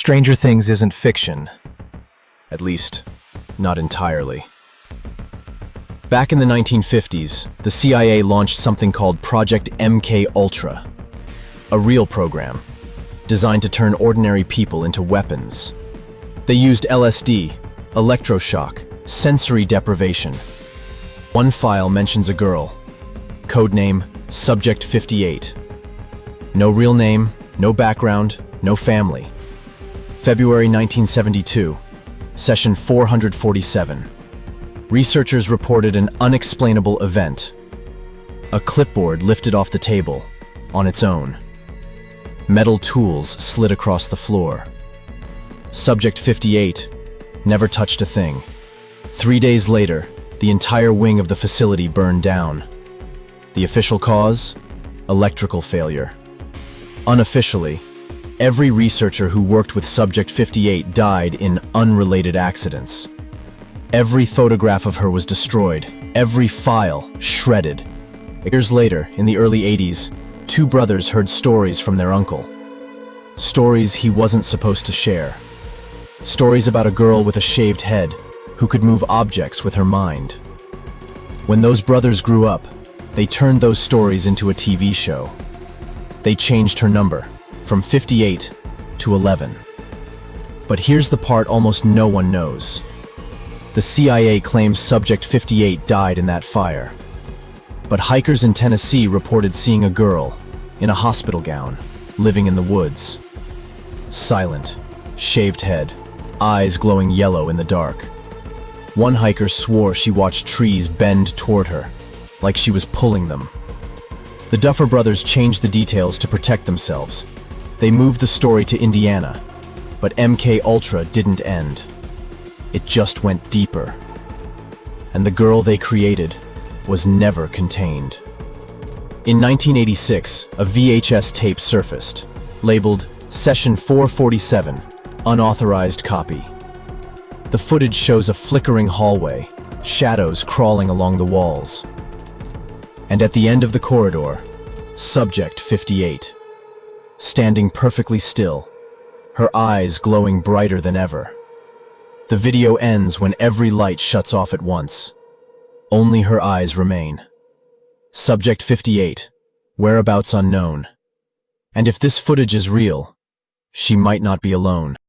Stranger Things isn't fiction. At least, not entirely. Back in the 1950s, the CIA launched something called Project MKULTRA, a real program designed to turn ordinary people into weapons. They used LSD, electroshock, sensory deprivation. One file mentions a girl, codename Subject 58. No real name, no background, no family. February 1972, session 447. Researchers reported an unexplainable event. A clipboard lifted off the table, on its own. Metal tools slid across the floor. Subject 58 never touched a thing. 3 days later, the entire wing of the facility burned down. The official cause? Electrical failure. Unofficially, every researcher who worked with Subject 58 died in unrelated accidents. Every photograph of her was destroyed, every file shredded. Years later, in the early 80s, two brothers heard stories from their uncle. Stories he wasn't supposed to share. Stories about a girl with a shaved head who could move objects with her mind. When those brothers grew up, they turned those stories into a TV show. They changed her number from 58 to 11. But here's the part almost no one knows. The CIA claims Subject 58 died in that fire. But hikers in Tennessee reported seeing a girl, in a hospital gown, living in the woods. Silent, shaved head, eyes glowing yellow in the dark. One hiker swore she watched trees bend toward her, like she was pulling them. The Duffer brothers changed the details to protect themselves. They moved the story to Indiana, but MKUltra didn't end. It just went deeper. And the girl they created was never contained. In 1986, a VHS tape surfaced, labeled Session 447, Unauthorized Copy. The footage shows a flickering hallway, shadows crawling along the walls. And at the end of the corridor, Subject 58, standing perfectly still, her eyes glowing brighter than ever. The video ends when every light shuts off at once. Only her eyes remain. Subject 58, whereabouts unknown. And if this footage is real, she might not be alone.